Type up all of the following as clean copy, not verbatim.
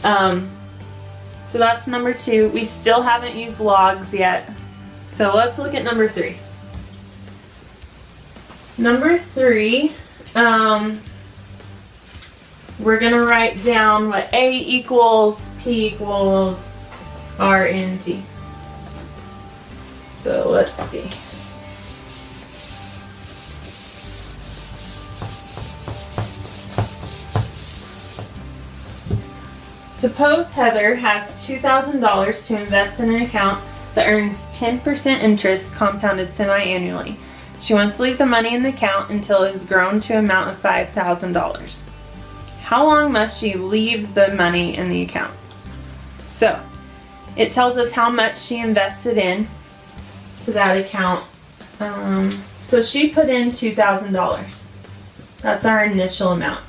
So that's number 2. We still haven't used logs yet. So let's look at number 3. Number 3, we're going to write down what A equals P equals R N T. So let's see. Suppose Heather has $2,000 to invest in an account that earns 10% interest compounded semi-annually. She wants to leave the money in the account until it has grown to an amount of $5,000. How long must she leave the money in the account? So, it tells us how much she invested in to that account. So she put in $2,000. That's our initial amount.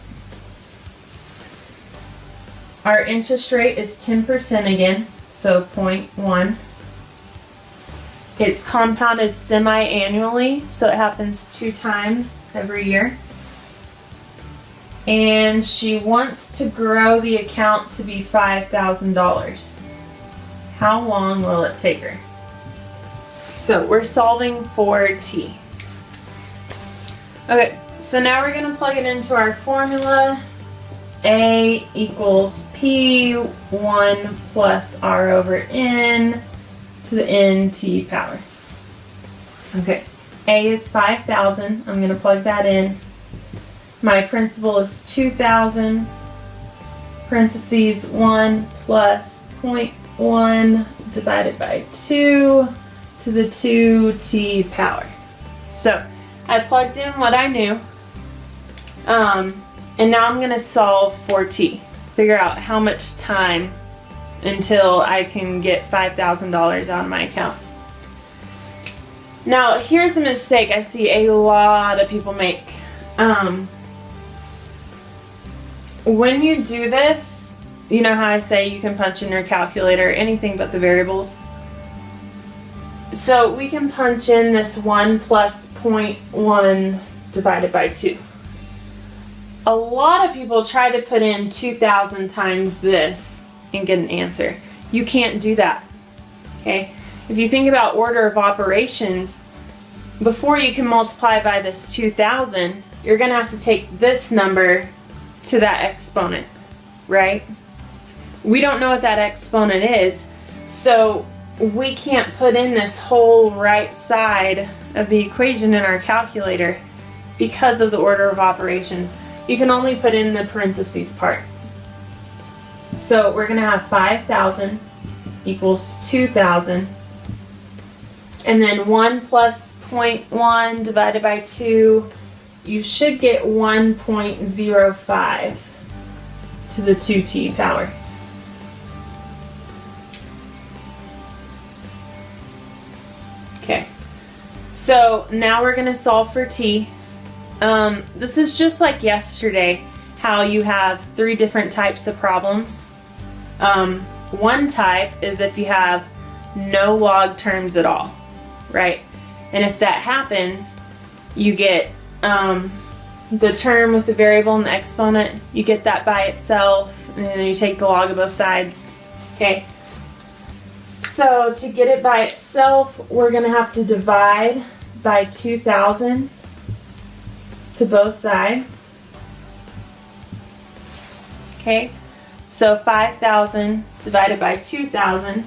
Our interest rate is 10% again, so 0.1. It's compounded semi-annually, so it happens 2 times every year. And she wants to grow the account to be $5,000. How long will it take her? So we're solving for T. Okay, so now we're going to plug it into our formula. A equals P1 plus R over N to the NT power. Okay, A is 5,000. I'm going to plug that in. My principal is 2,000. Parentheses 1 plus 0.1 divided by 2 to the 2T power. So I plugged in what I knew. And now I'm going to solve for T. Figure out how much time until I can get $5,000 out of my account. Now, here's a mistake I see a lot of people make. When you do this, you know how I say you can punch in your calculator anything but the variables? So we can punch in this 1 plus 0.1 divided by 2. A lot of people try to put in 2,000 times this and get an answer. You can't do that. Okay? If you think about order of operations, before you can multiply by this 2,000, you're going to have to take this number to that exponent, right? We don't know what that exponent is, so we can't put in this whole right side of the equation in our calculator because of the order of operations. You can only put in the parentheses part. So we're going to have 5,000 equals 2,000. And then 1 plus 0.1 divided by 2, you should get 1.05 to the 2T power. Okay, so now we're going to solve for T. This is just like yesterday, how you have 3 different types of problems. One type is if you have no log terms at all, right? And if that happens, you get the term with the variable and the exponent, you get that by itself, and then you take the log of both sides, okay? So to get it by itself, we're going to have to divide by 2,000 to both sides. Okay, so 5,000 divided by 2,000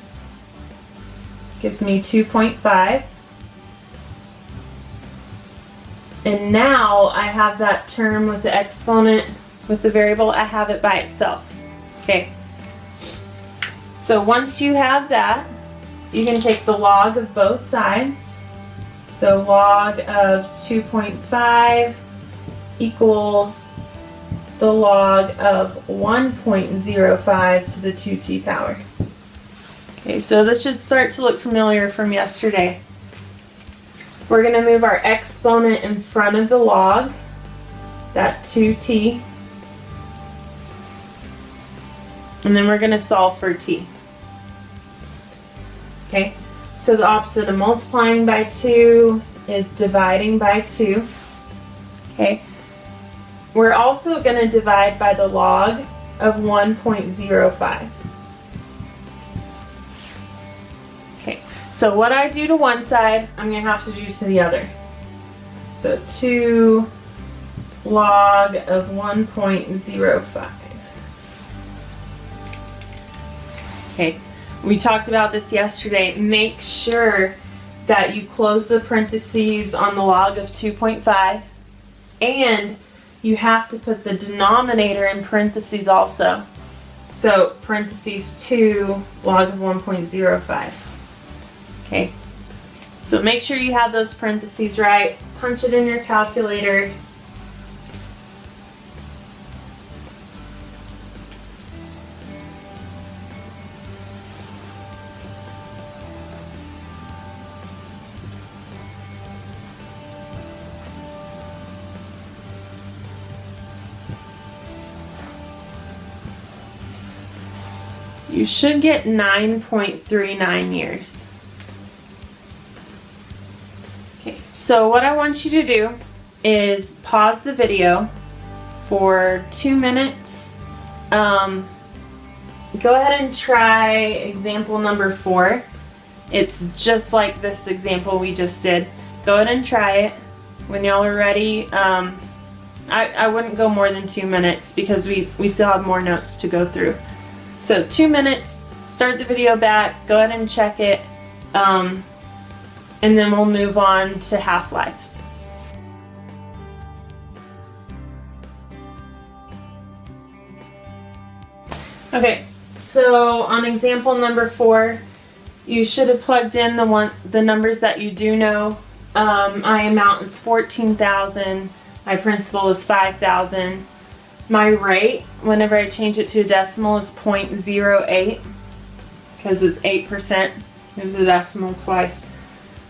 gives me 2.5. And now I have that term with the exponent, with the variable, I have it by itself. Okay, so once you have that, you can take the log of both sides. So log of 2.5 equals the log of 1.05 to the 2T power. Okay, so this should start to look familiar from yesterday. We're going to move our exponent in front of the log, that 2T, and then we're going to solve for T. Okay, so the opposite of multiplying by 2 is dividing by 2. Okay, we're also going to divide by the log of 1.05. Okay, so what I do to one side, I'm going to have to do to the other. So 2 log of 1.05. Okay, we talked about this yesterday. Make sure that you close the parentheses on the log of 2.5, and you have to put the denominator in parentheses also. So parentheses 2 log of 1.05. Okay, so make sure you have those parentheses right. Punch it in your calculator. You should get 9.39 years. Okay, so what I want you to do is pause the video for 2 minutes. Go ahead and try example number 4. It's just like this example we just did. Go ahead and try it. When y'all are ready, I wouldn't go more than 2 minutes because we still have more notes to go through. So 2 minutes, start the video back, go ahead and check it, and then we'll move on to half-lives. Okay, so on example number 4, you should have plugged in the numbers that you do know. My amount is 14,000, my principal is 5,000. My rate, whenever I change it to a decimal, is 0.08 because it's 8%. Move the decimal twice.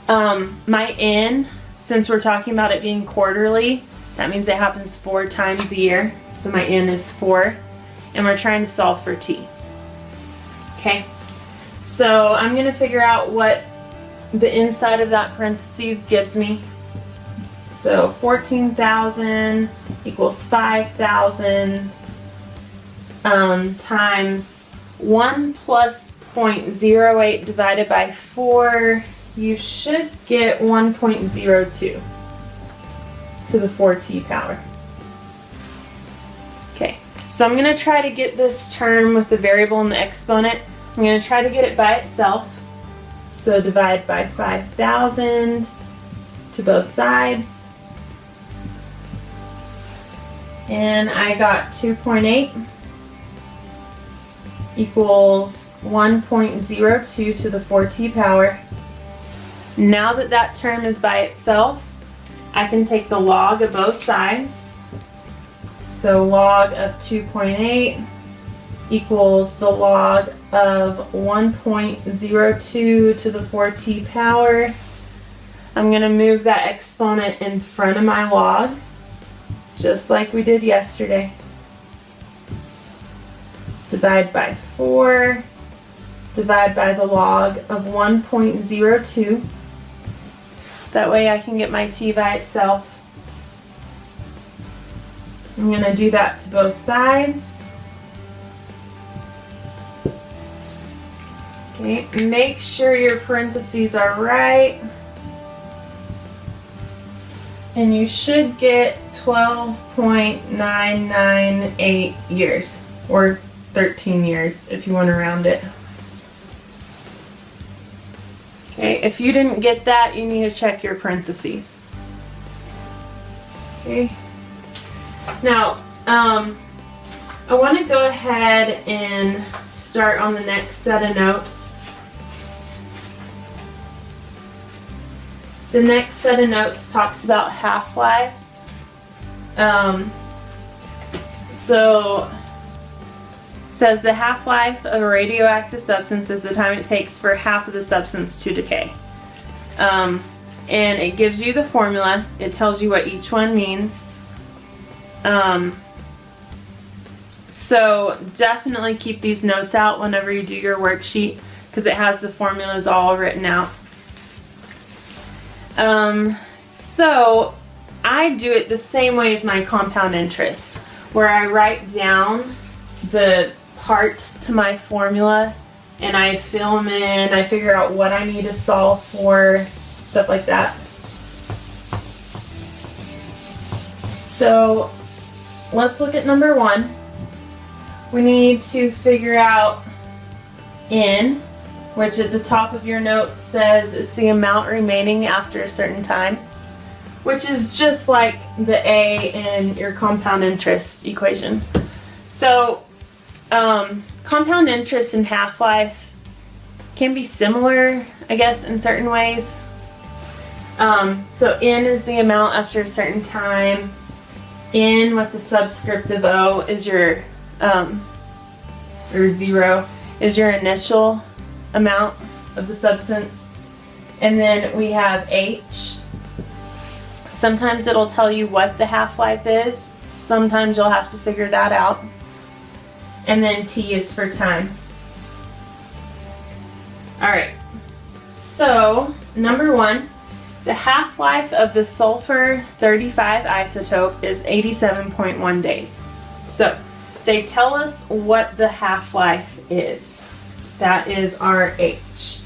My N, since we're talking about it being quarterly, that means it happens 4 times a year. So my N is 4, and we're trying to solve for T. Okay, so I'm going to figure out what the inside of that parentheses gives me. So 14,000 equals 5,000 times 1 plus 0.08 divided by 4. You should get 1.02 to the 4t power. Okay, so I'm going to try to get this term with the variable and the exponent. I'm going to try to get it by itself. So divide by 5,000 to both sides. And I got 2.8 equals 1.02 to the 4t power. Now that that term is by itself, I can take the log of both sides. So log of 2.8 equals the log of 1.02 to the 4t power. I'm going to move that exponent in front of my log, just like we did yesterday. Divide by 4, divide by the log of 1.02. That way I can get my t by itself. I'm going to do that to both sides. Okay, make sure your parentheses are right. And you should get 12.998 years, or 13 years if you want to round it. Okay, if you didn't get that, you need to check your parentheses. Okay. Now, I want to go ahead and start on the next set of notes. The next set of notes talks about half-lives. So says the half-life of a radioactive substance is the time it takes for half of the substance to decay. And it gives you the formula. It tells you what each one means. So definitely keep these notes out whenever you do your worksheet, because it has the formulas all written out. So I do it the same way as my compound interest, where I write down the parts to my formula and I fill them in, I figure out what I need to solve for, stuff like that. So let's look at number 1. We need to figure out N, which at the top of your note says it's the amount remaining after a certain time, which is just like the A in your compound interest equation. So compound interest and half-life can be similar, I guess, in certain ways. So N is the amount after a certain time. N with the subscript of O is your, or 0, is your initial amount of the substance. And then we have H. Sometimes it'll tell you what the half-life is. Sometimes you'll have to figure that out. And then T is for time. Alright, so number 1, the half-life of the sulfur 35 isotope is 87.1 days. So they tell us what the half-life is. That is our H.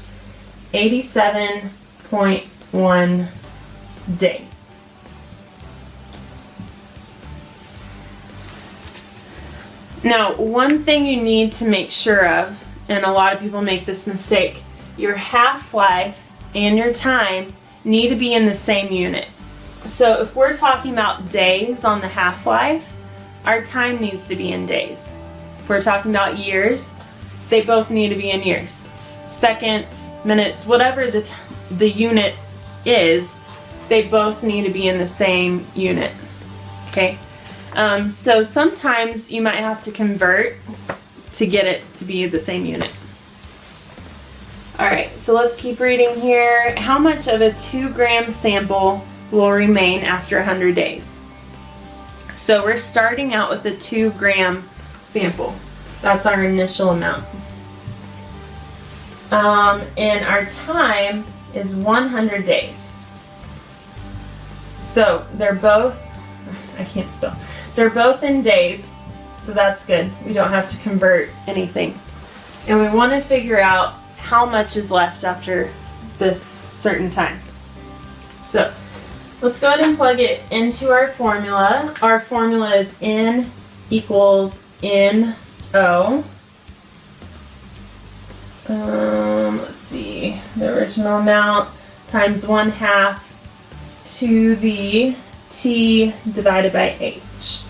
87.1 days. Now, one thing you need to make sure of, and a lot of people make this mistake, your half-life and your time need to be in the same unit. So if we're talking about days on the half-life, our time needs to be in days. If we're talking about years, they both need to be in years. Seconds, minutes, whatever the unit is, they both need to be in the same unit. Okay? So sometimes you might have to convert to get it to be the same unit. Alright, so let's keep reading here. How much of a 2-gram sample will remain after 100 days? So we're starting out with a 2-gram sample. That's our initial amount. And our time is 100 days. So they're both, I can't spell, they're both in days, so that's good. We don't have to convert anything. And we want to figure out how much is left after this certain time. So let's go ahead and plug it into our formula. Our formula is N equals NO. Let's see, the original amount times 1/2 to the T divided by H.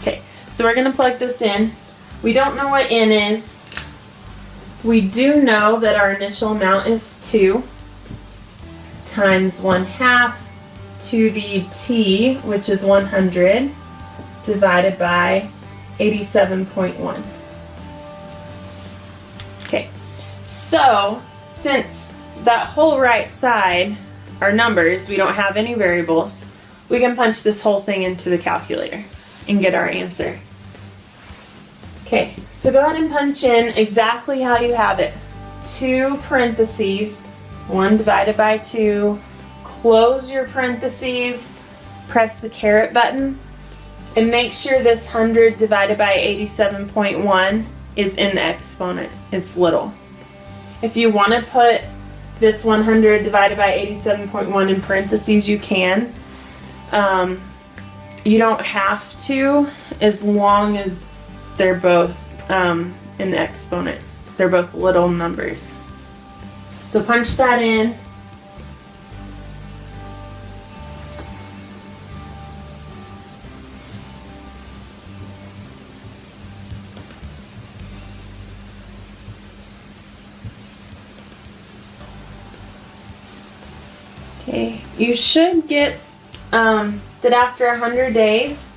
Okay, so we're going to plug this in. We don't know what N is. We do know that our initial amount is 2 times 1/2 to the T, which is 100, divided by 87.1. Okay, so since that whole right side are numbers, we don't have any variables, we can punch this whole thing into the calculator and get our answer. Okay, so go ahead and punch in exactly how you have it. 2 parentheses, 1 divided by 2, close your parentheses, press the caret button, and make sure this 100 divided by 87.1 is in the exponent. It's little. If you want to put this 100 divided by 87.1 in parentheses, you can. You don't have to, as long as they're both in the exponent. They're both little numbers. So punch that in. Okay, you should get that after 100 days,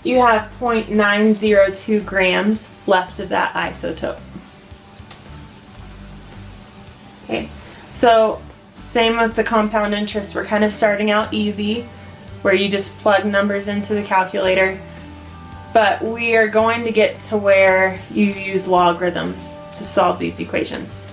you have 0.902 grams left of that isotope. Okay, so same with the compound interest. We're kind of starting out easy, where you just plug numbers into the calculator, but we are going to get to where you use logarithms to solve these equations.